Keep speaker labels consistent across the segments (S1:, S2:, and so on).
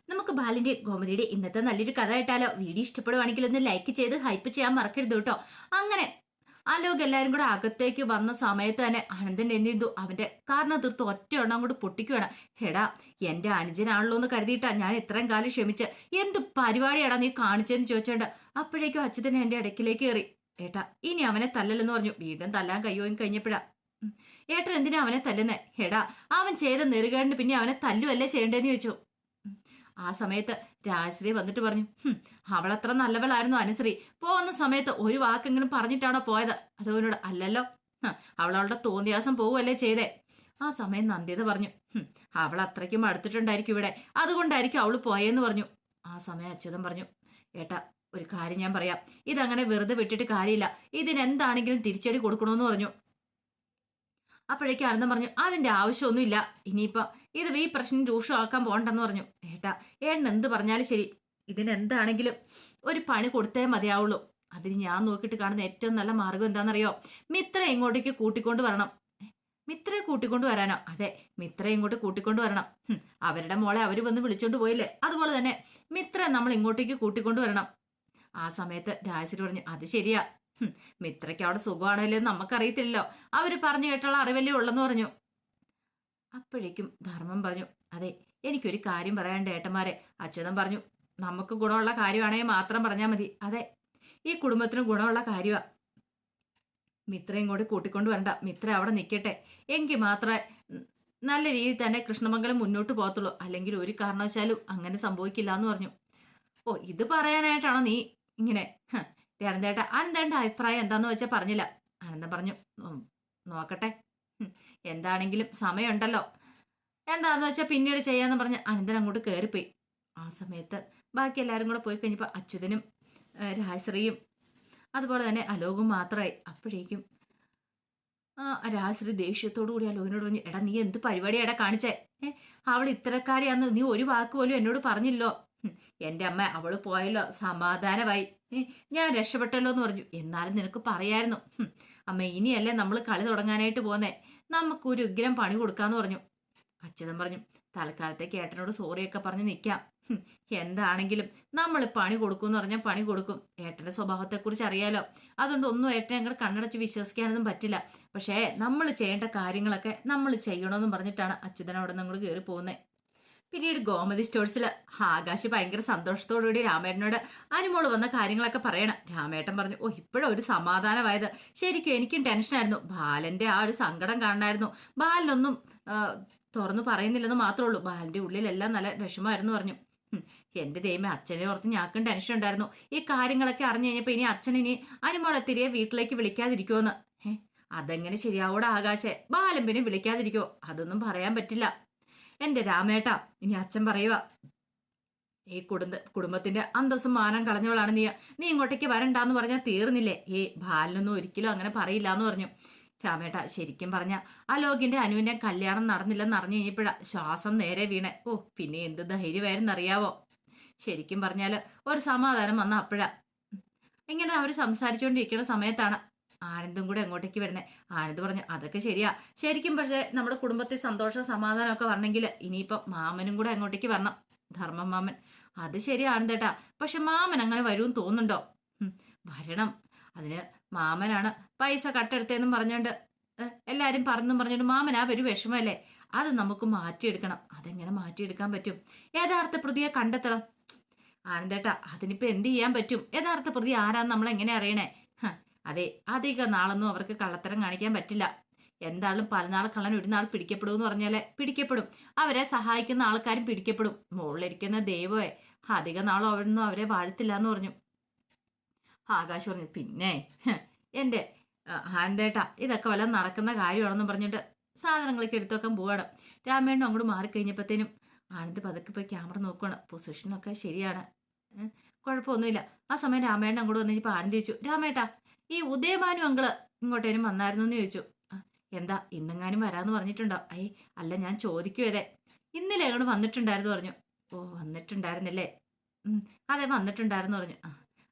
S1: നമുക്ക് ബാലിന്റെ ഗോമതിയുടെ ഇന്നത്തെ നല്ലൊരു കഥ കേട്ടാലോ? വീഡിയോ ഇഷ്ടപ്പെടുവാണെങ്കിൽ ഒന്ന് ലൈക്ക് ചെയ്ത് ഹൈപ്പ് ചെയ്യാൻ മറക്കരുത് കേട്ടോ. അങ്ങനെ ആലോക് എല്ലാരും കൂടെ അകത്തേക്ക് വന്ന സമയത്ത് തന്നെ അനന്തൻ എന്ത് ചെയ്തു? അവന്റെ കാരണം തീർത്ത് ഒറ്റ എണ്ണം കൂടെ പൊട്ടിക്കുകയാണ്. ഹെടാ, എന്റെ അനുജനാണല്ലോ എന്ന് കരുതിയിട്ടാ ഞാൻ ഇത്രയും കാലം ക്ഷമിച്ച്. എന്ത് പരിപാടിയാടാ നീ കാണിച്ചെന്ന് ചോദിച്ചോണ്ട് അപ്പോഴേക്കും അച്യുതൻ എന്റെ ഇടയ്ക്കിലേക്ക് കയറി. ഏട്ടാ, ഇനി അവനെ തല്ലല്ലെന്ന് പറഞ്ഞു. വീണ്ടും തല്ലാൻ കയ്യോ കഴിഞ്ഞപ്പോഴാ. ഏട്ടൻ എന്തിനാ അവനെ തല്ലുന്നേ? ഹെടാ, അവൻ ചെയ്ത നെറുകേടിന് പിന്നെ അവനെ തല്ലുവല്ലേ ചെയ്യേണ്ടതെന്ന് ചോദിച്ചു. ആ സമയത്ത് രാജശ്രീ വന്നിട്ട് പറഞ്ഞു, അവളത്ര നല്ലവളായിരുന്നു അനുശ്രീ. പോകുന്ന സമയത്ത് ഒരു വാക്കെങ്കിലും പറഞ്ഞിട്ടാണോ പോയത്? അതോനോട് അല്ലല്ലോ, അവളവളുടെ തോന്നിയാസം പോവുകയല്ലേ ചെയ്തേ. ആ സമയം നന്ദിത പറഞ്ഞു, അവൾ അത്രയ്ക്കും അടുത്തിട്ടുണ്ടായിരിക്കും ഇവിടെ, അതുകൊണ്ടായിരിക്കും അവള് പോയെന്ന് പറഞ്ഞു. ആ സമയം അച്യുതൻ പറഞ്ഞു, ഏട്ടാ ഒരു കാര്യം ഞാൻ പറയാം, ഇതങ്ങനെ വെറുതെ വിട്ടിട്ട് കാര്യമില്ല, ഇതിനെന്താണെങ്കിലും തിരിച്ചടി കൊടുക്കണമെന്ന് പറഞ്ഞു. അപ്പോഴേക്കും ആനന്ദം പറഞ്ഞു, അതിന്റെ ആവശ്യമൊന്നുമില്ല, ഇനിയിപ്പോ ഇത് ഈ പ്രശ്നം രൂക്ഷമാക്കാൻ പോകണ്ടെന്ന് പറഞ്ഞു. ഏട്ടാ, ഏട്ടൻ എന്ത് പറഞ്ഞാലും ശരി, ഇതിനെന്താണെങ്കിലും ഒരു പണി കൊടുത്തേ മതിയാവുള്ളൂ. അതിന് ഞാൻ നോക്കിയിട്ട് കാണുന്ന ഏറ്റവും നല്ല മാർഗം എന്താണെന്നറിയോ? മിത്ര ഇങ്ങോട്ടേക്ക് കൂട്ടിക്കൊണ്ട് വരണം. മിത്രയെ കൂട്ടിക്കൊണ്ട് വരാനോ? അതെ, മിത്ര ഇങ്ങോട്ട് കൂട്ടിക്കൊണ്ട് വരണം. അവരുടെ മോളെ അവര് വന്ന് വിളിച്ചോണ്ട് പോയില്ലേ, അതുപോലെ തന്നെ മിത്ര നമ്മൾ ഇങ്ങോട്ടേക്ക് കൂട്ടിക്കൊണ്ട് വരണം. ആ സമയത്ത് രാജശ്രീ പറഞ്ഞു, അത് ശരിയാ, മിത്രയ്ക്ക് അവിടെ സുഖമാണല്ലോ എന്ന് നമുക്കറിയത്തില്ലല്ലോ, അവര് പറഞ്ഞു കേട്ടുള്ള അറിവല്ലേ ഉള്ളെന്ന് പറഞ്ഞു. അപ്പോഴേക്കും ധർമ്മം പറഞ്ഞു, അതെ, എനിക്കൊരു കാര്യം പറയാനുണ്ട് ഏട്ടന്മാരെ. അച്യുതൻ പറഞ്ഞു, നമുക്ക് ഗുണമുള്ള കാര്യമാണെങ്കിൽ മാത്രം പറഞ്ഞാൽ മതി. അതെ, ഈ കുടുംബത്തിന് ഗുണമുള്ള കാര്യമാ. മിത്രയും കൂടി കൂട്ടിക്കൊണ്ട് വരണ്ട, മിത്ര അവിടെ നിൽക്കട്ടെ, എങ്കിൽ മാത്രമേ നല്ല രീതിയിൽ തന്നെ കൃഷ്ണമംഗലം മുന്നോട്ട് പോകത്തുള്ളൂ, അല്ലെങ്കിൽ ഒരു കാരണവശാലും അങ്ങനെ സംഭവിക്കില്ല എന്ന് പറഞ്ഞു. ഓ, ഇത് പറയാനായിട്ടാണോ നീ ഇങ്ങനെ? അനന്തേട്ട, അനന്തേട്ട അഭിപ്രായം എന്താന്ന് വെച്ചാൽ പറഞ്ഞില്ല. ആനന്ദം പറഞ്ഞു, നോക്കട്ടെ, എന്താണെങ്കിലും സമയമുണ്ടല്ലോ, എന്താന്ന് വെച്ചാൽ പിന്നീട് ചെയ്യാന്ന് പറഞ്ഞ് അനന്തൻ അങ്ങോട്ട് കയറിപ്പോയി. ആ സമയത്ത് ബാക്കി എല്ലാവരും കൂടെ പോയി കഴിഞ്ഞപ്പോൾ അച്യുതനും രാജശ്രീയും അതുപോലെ തന്നെ അലോകും മാത്രമായി. അപ്പോഴേക്കും രാജശ്രീ ദേഷ്യത്തോടു കൂടി അലോകിനോട് പറഞ്ഞു, എടാ നീ എന്ത് പരിപാടിയാടാ കാണിച്ചേ? അവൾ ഇത്തരക്കാരിയാന്ന് നീ ഒരു വാക്ക് പോലും എന്നോട് പറഞ്ഞില്ലോ. എന്റെ അമ്മ അവള് പോയല്ലോ, സമാധാനമായി, ഞാൻ രക്ഷപ്പെട്ടല്ലോ എന്ന് പറഞ്ഞു. എന്നാലും നിനക്ക് പറയായിരുന്നു, അമ്മ ഇനിയല്ലേ നമ്മൾ കളി തുടങ്ങാനായിട്ട് പോന്നേ, നമുക്കൊരു ഉഗ്രം പണി കൊടുക്കാന്ന് പറഞ്ഞു. അച്യുതൻ പറഞ്ഞു, തൽക്കാലത്തേക്ക് ഏട്ടനോട് സോറിയൊക്കെ പറഞ്ഞ് നിൽക്കാം, എന്താണെങ്കിലും നമ്മൾ പണി കൊടുക്കും എന്ന് പറഞ്ഞാൽ പണി കൊടുക്കും. ഏട്ടന്റെ സ്വഭാവത്തെക്കുറിച്ച് അറിയാലോ, അതുകൊണ്ട് ഒന്നും ഏട്ടനെ അങ്ങോട്ട് കണ്ണടച്ച് വിശ്വസിക്കാനൊന്നും പറ്റില്ല. പക്ഷേ നമ്മൾ ചെയ്യേണ്ട കാര്യങ്ങളൊക്കെ നമ്മൾ ചെയ്യണമെന്നും പറഞ്ഞിട്ടാണ് അച്യുതൻ അവിടെ നിന്ന് അങ്ങോട്ട് കയറി പോകുന്നത്. പിന്നീട് ഗോമതി സ്റ്റോഴ്സിൽ ആകാശ് ഭയങ്കര സന്തോഷത്തോടുകൂടി രാമേട്ടനോട് അനുമോള് വന്ന കാര്യങ്ങളൊക്കെ പറയണം. രാമേട്ടൻ പറഞ്ഞു, ഓ ഇപ്പോഴും ഒരു സമാധാനമായത്. ശരിക്കും എനിക്കും ടെൻഷനായിരുന്നു, ബാലന്റെ ആ ഒരു സങ്കടം കാണായിരുന്നു. ബാലനൊന്നും തുറന്നു പറയുന്നില്ലെന്ന് മാത്രമേ ഉള്ളൂ, ബാലന്റെ ഉള്ളിലെല്ലാം നല്ല വിഷമമായിരുന്നു പറഞ്ഞു. എന്റെ ദൈവമേ, അച്ഛനെ ഓർത്ത് ഞാക്കും ടെൻഷൻ ഉണ്ടായിരുന്നു. ഈ കാര്യങ്ങളൊക്കെ അറിഞ്ഞു കഴിഞ്ഞപ്പോ ഇനി അച്ഛൻ ഇനി അനുമോളെ തിരികെ വീട്ടിലേക്ക് വിളിക്കാതിരിക്കുമോന്ന്. അതെങ്ങനെ ശരിയാവൂടെ ആകാശെ? ബാലൻ പിന്നെ വിളിക്കാതിരിക്കോ? അതൊന്നും പറയാൻ പറ്റില്ല എന്റെ രാമേട്ട. ഇനി അച്ഛൻ പറയുക, ഈ കുടുംബത്തിന്റെ അന്തസ്സും മാനം കളഞ്ഞവളാണ് നീ, നീ ഇങ്ങോട്ടേക്ക് വരണ്ടാന്ന് പറഞ്ഞാൽ തീർന്നില്ലേ? ബാലനൊന്നും ഒരിക്കലും അങ്ങനെ പറയില്ല എന്ന് പറഞ്ഞു. രാമേട്ട, ശരിക്കും പറഞ്ഞ അലോകിന്റെ അനുവിന്റെ കല്യാണം നടന്നില്ലെന്ന് അറിഞ്ഞു കഴിഞ്ഞപ്പോഴാ ശ്വാസം നേരെ വീണേ. ഓ, പിന്നെ എന്ത് ധൈര്യമായിരുന്നു അറിയാവോ? ശരിക്കും പറഞ്ഞാല് ഒരു സമാധാനം വന്ന അപ്പോഴാ. ഇങ്ങനെ അവർ സംസാരിച്ചുകൊണ്ടിരിക്കുന്ന സമയത്താണ് ആനന്ദും കൂടെ അങ്ങോട്ടേക്ക് വരുന്നത്. ആനന്ദ് പറഞ്ഞു, അതൊക്കെ ശരിയാ, ശരിക്കും പക്ഷേ നമ്മുടെ കുടുംബത്തിൽ സന്തോഷം സമാധാനം ഒക്കെ വരണമെങ്കിൽ ഇനിയിപ്പം മാമനും കൂടെ അങ്ങോട്ടേക്ക് വരണം, ധർമ്മം മാമൻ. അത് ശരിയാ ആനന്ദേട്ടാ, പക്ഷെ മാമൻ അങ്ങനെ വരുമെന്ന് തോന്നുന്നുണ്ടോ? വരണം, അതിന് മാമനാണ് പൈസ കട്ടെടുത്തേന്നും പറഞ്ഞോണ്ട് എല്ലാരും പറഞ്ഞെന്നും പറഞ്ഞോണ്ട് മാമൻ ആ ഒരു വിഷമല്ലേ, അത് നമുക്ക് മാറ്റിയെടുക്കണം. അതെങ്ങനെ മാറ്റിയെടുക്കാൻ പറ്റും? യഥാർത്ഥ പ്രതിയെ കണ്ടെത്തണം. ആനന്ദേട്ടാ, അതിനിപ്പോ എന്ത് ചെയ്യാൻ പറ്റും? യഥാർത്ഥ പ്രതി ആരാന്ന് നമ്മൾ എങ്ങനെ അറിയണേ? അതെ, അധിക നാളൊന്നും അവർക്ക് കള്ളത്തരം കാണിക്കാൻ പറ്റില്ല. എന്തായാലും പലനാൾ കള്ളൻ ഒരു നാൾ പിടിക്കപ്പെടും പറഞ്ഞാലേ പിടിക്കപ്പെടും. അവരെ സഹായിക്കുന്ന ആൾക്കാരും പിടിക്കപ്പെടും. മുകളിലിരിക്കുന്ന ദൈവമേ അധിക നാളും അവരൊന്നും അവരെ വാഴ്ത്തില്ല എന്ന് പറഞ്ഞു. ആകാശ് പറഞ്ഞു, പിന്നെ എന്റെ ആനന്ദേട്ടാ, ഇതൊക്കെ വല്ല നടക്കുന്ന കാര്യമാണെന്ന് പറഞ്ഞിട്ട് സാധനങ്ങളൊക്കെ എടുത്തു വെക്കാൻ പോവാണ്. രാമേണ്ണും അങ്ങോട്ട് മാറിക്കഴിഞ്ഞപ്പോഴത്തേനും ആനന്ദ് പതുക്കെ പോയി ക്യാമറ നോക്കുകയാണ്. പൊസിഷനൊക്കെ ശരിയാണ്, കുഴപ്പമൊന്നുമില്ല. ആ സമയം രാമേണ്ണ അങ്ങോട്ട് വന്നു കഴിഞ്ഞപ്പോൾ ആനന്ദ് ചോദിച്ചു, രാമേട്ടാ ഈ ഉദയഭാനു അങ്കിള് ഇങ്ങോട്ടേനും വന്നായിരുന്നു എന്ന് ചോദിച്ചു. എന്താ ഇന്നെങ്ങാനും വരാന്ന് പറഞ്ഞിട്ടുണ്ടോ? അല്ല, ഞാൻ ചോദിക്കുവേ, ഇന്നലെ അങ്ങോട്ട് വന്നിട്ടുണ്ടായിരുന്നു പറഞ്ഞു. ഓ, വന്നിട്ടുണ്ടായിരുന്നില്ലേ? അതെ, വന്നിട്ടുണ്ടായിരുന്നു പറഞ്ഞു.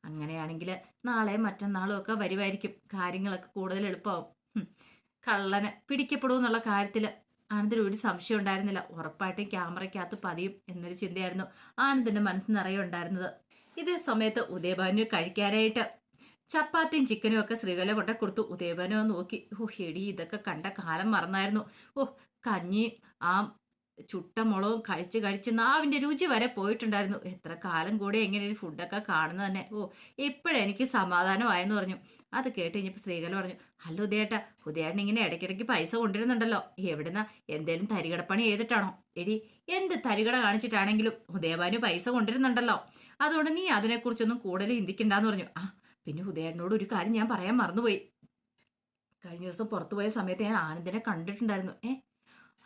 S1: അങ്ങനെയാണെങ്കിൽ നാളെ മറ്റന്നാളും ഒക്കെ വരുമായിരിക്കും, കാര്യങ്ങളൊക്കെ കൂടുതൽ എളുപ്പമാവും. കള്ളന് പിടിക്കപ്പെടും എന്നുള്ള കാര്യത്തിൽ ആനന്ദിന് ഒരു സംശയം ഉണ്ടായിരുന്നില്ല. ഉറപ്പായിട്ടും ക്യാമറയ്ക്കകത്ത് പതിയും എന്നൊരു ചിന്തയായിരുന്നു ആനന്ദിന്റെ മനസ്സ് നിറയെ ഉണ്ടായിരുന്നത്. ഇതേ സമയത്ത് ഉദയഭാനു കഴിക്കാനായിട്ട് ചപ്പാത്തിയും ചിക്കനും ഒക്കെ ശ്രീകല കൊണ്ട കൊടുത്തു. ഉദയഭാനു നോക്കി, ഓ എടി ഇതൊക്കെ കണ്ട കാലം മറന്നായിരുന്നു. ഓ കഞ്ഞി ആ ചുട്ട മുളകും കഴിച്ച് കഴിച്ച് നാവിന്റെ രുചി വരെ പോയിട്ടുണ്ടായിരുന്നു. എത്ര കാലം കൂടെ എങ്ങനെ ഒരു ഫുഡൊക്കെ കാണുന്നത് തന്നെ. ഓ ഇപ്പോഴെനിക്ക് സമാധാനമായെന്ന് പറഞ്ഞു. അത് കേട്ട് കഴിഞ്ഞപ്പോൾ ശ്രീകല പറഞ്ഞു, അല്ല ഉദയേട്ടാ, ഉദയേട്ടൻ ഇങ്ങനെ ഇടയ്ക്കിടയ്ക്ക് പൈസ കൊണ്ടിരുന്നുണ്ടല്ലോ, എവിടുന്ന എന്തേലും തരികടപ്പണി ചെയ്തിട്ടാണോ? എടി എന്ത് തരികട കാണിച്ചിട്ടാണെങ്കിലും ഉദയഭാനു പൈസ കൊണ്ടിരുന്നുണ്ടല്ലോ, അതുകൊണ്ട് നീ അതിനെക്കുറിച്ചൊന്നും കൂടുതൽ ചിന്തിക്കണ്ടെന്ന് പറഞ്ഞു. ആ പിന്നെ ഉദയേട്ടനോട് ഒരു കാര്യം ഞാൻ പറയാൻ മറന്നുപോയി. കഴിഞ്ഞ ദിവസം പുറത്തുപോയ സമയത്ത് ഞാൻ ആനന്ദിനെ കണ്ടിട്ടുണ്ടായിരുന്നു.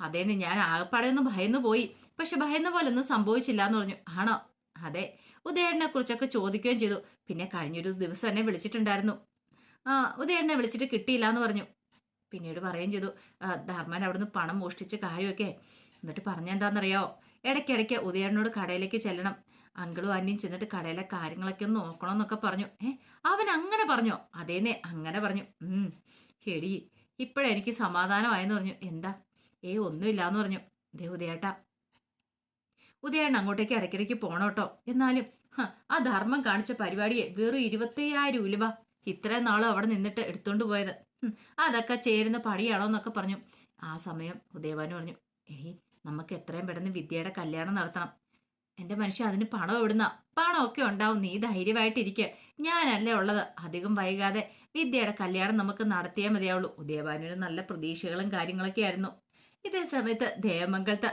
S1: അതേന്ന് ഞാൻ ആകപ്പാടെ ഒന്ന് ഭയന്നു പോയി. പക്ഷെ ഭയന്ന പോലെ ഒന്നും സംഭവിച്ചില്ല എന്ന് പറഞ്ഞു. ആണോ? അതെ. ഉദയേട്ടനെ കുറിച്ചൊക്കെ ചോദിക്കുകയും ചെയ്തു. പിന്നെ കഴിഞ്ഞൊരു ദിവസം എന്നെ വിളിച്ചിട്ടുണ്ടായിരുന്നു. ഉദയേട്ടനെ വിളിച്ചിട്ട് കിട്ടിയില്ല എന്ന് പറഞ്ഞു. പിന്നീട് പറയുകയും ചെയ്തു, ധർമ്മൻ അവിടുന്ന് പണം മോഷ്ടിച്ച കാര്യമൊക്കെ. എന്നിട്ട് പറഞ്ഞെന്താണെന്നറിയോ, ഇടയ്ക്കിടയ്ക്ക് ഉദയേട്ടനോട് കടയിലേക്ക് ചെല്ലണം, അങ്കിളും അന്യം ചെന്നിട്ട് കടയിലെ കാര്യങ്ങളൊക്കെ ഒന്ന് നോക്കണം എന്നൊക്കെ പറഞ്ഞു. അവൻ അങ്ങനെ പറഞ്ഞോ? അതേന്നെ അങ്ങനെ പറഞ്ഞു. എടി ഇപ്പോഴെനിക്ക് സമാധാനമായെന്ന് പറഞ്ഞു. എന്താ? ഒന്നുമില്ലാന്ന് പറഞ്ഞു. ദേ ഉദയേട്ടാ, ഉദയേട്ടൻ അങ്ങോട്ടേക്ക് ഇടയ്ക്കിടയ്ക്ക് പോണോട്ടോ. എന്നാലും ആ ധർമ്മം കാണിച്ച പരിപാടിയെ വെറും 25,000 രൂപ ഇത്രയും നാളും അവിടെ നിന്നിട്ട് എടുത്തോണ്ട് പോയത്. അതൊക്കെ ചേരുന്ന പടിയാണോ എന്നൊക്കെ പറഞ്ഞു. ആ സമയം ഉദയഭാനു പറഞ്ഞു, നമുക്ക് എത്രയും പെട്ടെന്ന് വിദ്യയുടെ കല്യാണം നടത്തണം. എന്റെ മനുഷ്യ, അതിന് പണം എവിടുന്ന? പണമൊക്കെ ഉണ്ടാവും, നീ ധൈര്യമായിട്ടിരിക്കുക, ഞാനല്ലേ ഉള്ളത്. അധികം വൈകാതെ വിദ്യയുടെ കല്യാണം നമുക്ക് നടത്തിയേ മതിയാവുള്ളൂ. ഉദയഭാനുവിന് നല്ല പ്രതീക്ഷകളും കാര്യങ്ങളൊക്കെ ആയിരുന്നു. ഇതേ സമയത്ത് ദേവമംഗലത്ത്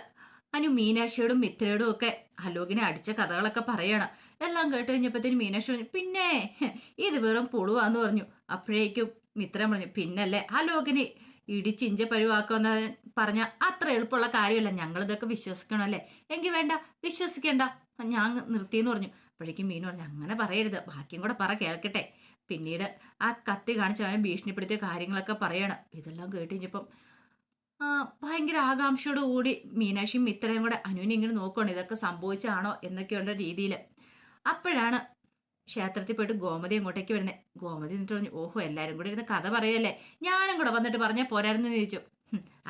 S1: അനു മീനാക്ഷിയോടും മിത്രയോടും ഒക്കെ അലോകിനെ അടിച്ച കഥകളൊക്കെ പറയണം. എല്ലാം കേട്ട് കഴിഞ്ഞപ്പോഴത്തേന് മീനാക്ഷി പറഞ്ഞു, പിന്നെ ഇത് വെറും പുളുവാന്ന് പറഞ്ഞു. അപ്പോഴേക്കും മിത്രം പറഞ്ഞു, പിന്നല്ലേ അലോകിന് ഇടിച്ചിഞ്ച പരുവാക്കുമെന്ന് പറഞ്ഞ അത്ര എളുപ്പമുള്ള കാര്യമല്ല, ഞങ്ങളിതൊക്കെ വിശ്വസിക്കണമല്ലേ? എങ്കിൽ വേണ്ട, വിശ്വസിക്കണ്ട, ഞാൻ നിർത്തിയെന്ന് പറഞ്ഞു. അപ്പോഴേക്കും മീനു പറഞ്ഞു, അങ്ങനെ പറയരുത്, ബാക്കിയും കൂടെ പറ കേൾക്കട്ടെ. പിന്നീട് ആ കത്തി കാണിച്ച് അവനെ ഭീഷണിപ്പെടുത്തിയ കാര്യങ്ങളൊക്കെ പറയണം. ഇതെല്ലാം കേട്ട് കഴിഞ്ഞപ്പം ഭയങ്കര ആകാംക്ഷയോട് കൂടി മീനാക്ഷിയും മിത്രയും കൂടെ അനുവിനെ ഇങ്ങനെ നോക്കുകയാണ്, ഇതൊക്കെ സംഭവിച്ചാണോ എന്നൊക്കെയുള്ള രീതിയിൽ. അപ്പോഴാണ് ക്ഷേത്രത്തിൽ പോയിട്ട് ഗോമതി അങ്ങോട്ടേക്ക് വരുന്നത്. ഗോമതി എന്നിട്ട് പറഞ്ഞു, ഓഹോ എല്ലാവരും കൂടി ഇരുന്ന് കഥ പറയല്ലേ, ഞാനും കൂടെ വന്നിട്ട് പറഞ്ഞാൽ പോരായിരുന്നു എന്ന് ചോദിച്ചു.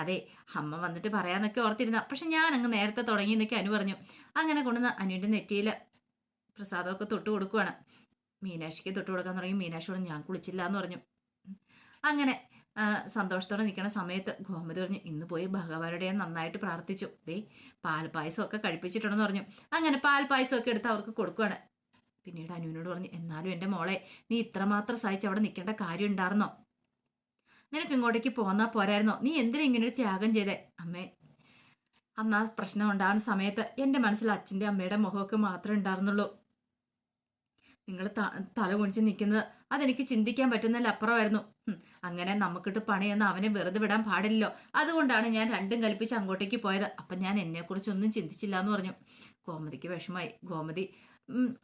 S1: അതെ, അമ്മ വന്നിട്ട് പറയാന്നൊക്കെ ഓർത്തിരുന്ന, പക്ഷെ ഞാൻ അങ്ങ് നേരത്തെ തുടങ്ങി എന്നൊക്കെ അനു പറഞ്ഞു. അങ്ങനെ കൊണ്ടുവന്ന് അനുവിൻ്റെ നെറ്റിയിൽ പ്രസാദമൊക്കെ തൊട്ട് കൊടുക്കുവാണ്. മീനാക്ഷിക്ക് തൊട്ട് കൊടുക്കാൻ തുടങ്ങി. മീനാക്ഷി പറഞ്ഞു, ഞാൻ കുളിച്ചില്ല എന്ന് പറഞ്ഞു. അങ്ങനെ സന്തോഷത്തോടെ നിൽക്കുന്ന സമയത്ത് ഗോമതി പറഞ്ഞു, ഇന്ന് പോയി ഭഗവാനുടെ ഞാൻ നന്നായിട്ട് പ്രാർത്ഥിച്ചു, ദേ പാൽപ്പായസമൊക്കെ കഴിപ്പിച്ചിട്ടുണ്ടെന്ന് പറഞ്ഞു. അങ്ങനെ പാൽപ്പായസമൊക്കെ എടുത്ത് അവർക്ക് കൊടുക്കുകയാണ്. പിന്നീട് അനുവിനോട് പറഞ്ഞു, എന്നാലും എൻ്റെ മോളെ, നീ ഇത്രമാത്രം സഹിച്ച് അവിടെ നിൽക്കേണ്ട കാര്യം ഉണ്ടായിരുന്നോ? നിനക്ക് ഇങ്ങോട്ടേക്ക് പോന്നാ പോരായിരുന്നോ? നീ എന്തിനാ ഇങ്ങനെ ഒരു ത്യാഗം ചെയ്തേ? അമ്മേ, അന്ന് ആ പ്രശ്നം ഉണ്ടാകുന്ന സമയത്ത് എൻ്റെ മനസ്സിൽ അച്ഛൻ്റെ അമ്മയുടെ മുഖമൊക്കെ മാത്രമേ ഉണ്ടായിരുന്നുള്ളൂ. നിങ്ങൾ തല കുനിച്ച് നിൽക്കുന്നത് അതെനിക്ക് ചിന്തിക്കാൻ പറ്റുന്നതിൽ അപ്പുറമായിരുന്നു. അങ്ങനെ നമുക്കിട്ട് പണിയെന്ന് അവനെ വെറുതെ വിടാൻ പാടില്ലല്ലോ, അതുകൊണ്ടാണ് ഞാൻ രണ്ടും കൽപ്പിച്ച് അങ്ങോട്ടേക്ക് പോയത്. അപ്പം ഞാൻ എന്നെക്കുറിച്ചൊന്നും ചിന്തിച്ചില്ല എന്ന് പറഞ്ഞു. ഗോമതിക്ക് വിഷമായി. ഗോമതി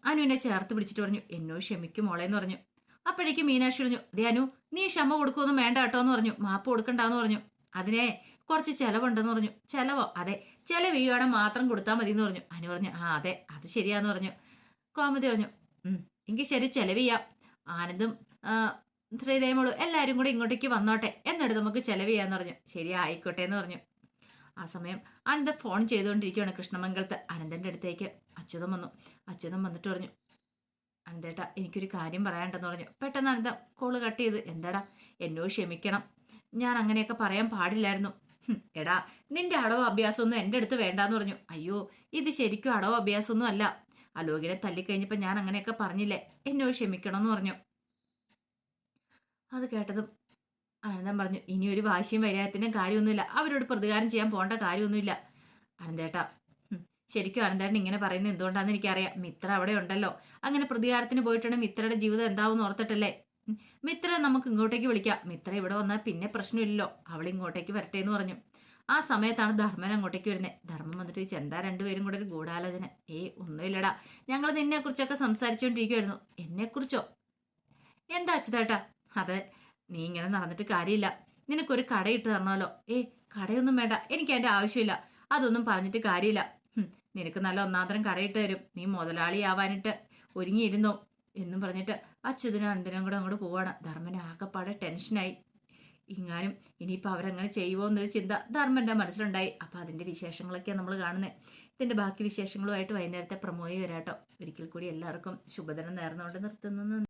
S1: അനുവിനെ ചേർത്ത് പിടിച്ചിട്ട് പറഞ്ഞു, എന്നോട് ക്ഷമിക്കും മോളേന്ന് പറഞ്ഞു. അപ്പോഴേക്കും മീനാക്ഷി പറഞ്ഞു, ദേ അനു, നീ ക്ഷമ കൊടുക്കുമൊന്നും വേണ്ട കേട്ടോ എന്ന് പറഞ്ഞു. മാപ്പ് കൊടുക്കണ്ടെന്ന് പറഞ്ഞു. അതിനെ കുറച്ച് ചെലവുണ്ടെന്ന് പറഞ്ഞു. ചെലവോ? അതെ, ചെലവ് ചെയ്യുവാണെ മാത്രം കൊടുത്താൽ മതി എന്ന് പറഞ്ഞു. അനു പറഞ്ഞു, ആ അതെ, അത് ശരിയാന്ന് പറഞ്ഞു. ഗോമതി പറഞ്ഞു, എങ്കിൽ ശരി, ചെലവ് ചെയ്യാം. ആനന്ദും ശ്രീദേവമോളും എല്ലാവരും കൂടെ ഇങ്ങോട്ടേക്ക് വന്നോട്ടെ, എന്നിട്ട് നമുക്ക് ചെലവ് ചെയ്യാന്ന് പറഞ്ഞു. ശരി, ആയിക്കോട്ടെ എന്ന് പറഞ്ഞു. ആ സമയം അനന്ത ഫോൺ ചെയ്തുകൊണ്ടിരിക്കുകയാണ് കൃഷ്ണമംഗലത്ത്. അനന്തൻ്റെ അടുത്തേക്ക് അച്യുതം വന്നു. അച്യുതം വന്നിട്ട് പറഞ്ഞു, അനന്തേട്ടാ, എനിക്കൊരു കാര്യം പറയാനുണ്ടെന്ന് പറഞ്ഞു. പെട്ടെന്ന് അനന്ത കോള് കട്ട് ചെയ്ത്, എന്താടാ? എന്നോട് ക്ഷമിക്കണം, ഞാൻ അങ്ങനെയൊക്കെ പറയാൻ പാടില്ലായിരുന്നു. എടാ, നിന്റെ അടവ് അഭ്യാസമൊന്നും എൻ്റെ അടുത്ത് വേണ്ടാന്ന് പറഞ്ഞു. അയ്യോ, ഇത് ശരിക്കും അടവ് അഭ്യാസമൊന്നും അല്ല, അലോകിനെ തല്ലിക്കഴിഞ്ഞപ്പോൾ ഞാൻ അങ്ങനെയൊക്കെ പറഞ്ഞില്ലേ, എന്നോട് ക്ഷമിക്കണം എന്ന് പറഞ്ഞു. അത് കേട്ടതും അനന്തൻ പറഞ്ഞു, ഇനി ഒരു വാശിയും വൈരാഗ്യത്തിൻ്റെയും കാര്യമൊന്നുമില്ല, അവരോട് പ്രതികാരം ചെയ്യാൻ പോകേണ്ട കാര്യമൊന്നുമില്ല. അനന്തേട്ടാ, ശരിക്കും അനന്തേട്ടൻ ഇങ്ങനെ പറയുന്നത് എന്തുകൊണ്ടാണെന്ന് എനിക്കറിയാം. മിത്ര അവിടെ ഉണ്ടല്ലോ, അങ്ങനെ പ്രതികാരത്തിന് പോയിട്ടുണ്ടെങ്കിൽ മിത്രയുടെ ജീവിതം എന്താവും ഓർത്തിട്ടല്ലേ. മിത്ര നമുക്ക് ഇങ്ങോട്ടേക്ക് വിളിക്കാം, മിത്ര ഇവിടെ വന്നാൽ പിന്നെ പ്രശ്നമില്ലല്ലോ, അവൾ ഇങ്ങോട്ടേക്ക് വരട്ടെ എന്ന് പറഞ്ഞു. ആ സമയത്താണ് ധർമ്മൻ അങ്ങോട്ടേക്ക് വരുന്നത്. ധർമ്മം വന്നിട്ട് എന്താ രണ്ടുപേരും കൂടെ ഒരു ഗൂഢാലോചന? ഒന്നുമില്ലടാ, ഞങ്ങൾ നിന്നെക്കുറിച്ചൊക്കെ സംസാരിച്ചുകൊണ്ടിരിക്കുമായിരുന്നു. എന്നെക്കുറിച്ചോ? എന്താ അച്യുതേട്ടാ? അതെ, നീ ഇങ്ങനെ നടന്നിട്ട് കാര്യമില്ല, നിനക്കൊരു കടയിട്ട് തരണമല്ലോ. കടയൊന്നും വേണ്ട, എനിക്ക് അതിൻ്റെ ആവശ്യമില്ല, അതൊന്നും പറഞ്ഞിട്ട് കാര്യമില്ല. നിനക്ക് നല്ല ഒന്നാന്തരം കടയിട്ട് തരും, നീ മുതലാളിയാവാനിട്ട് ഒരുങ്ങിയിരുന്നോ എന്നും പറഞ്ഞിട്ട് അച്യുതനും അനന്തനും കൂടെ അങ്ങോട്ട് പോവാണ്. ധർമ്മന് ആകെപ്പാടെ ടെൻഷനായി. ഇങ്ങാനും ഇനിയിപ്പോൾ അവരങ്ങനെ ചെയ്യുമോ എന്നൊരു ചിന്ത ധർമ്മൻ്റെ മനസ്സിലുണ്ടായി. അപ്പോൾ അതിൻ്റെ വിശേഷങ്ങളൊക്കെയാണ് നമ്മൾ കാണുന്നത്. ഇതിൻ്റെ ബാക്കി വിശേഷങ്ങളുമായിട്ട് വൈകുന്നേരത്തെ പ്രമോയി വരാട്ടോ. ഒരിക്കൽ കൂടി എല്ലാവർക്കും ശുഭദിനം നേർന്നുകൊണ്ട് നിർത്തുന്നു.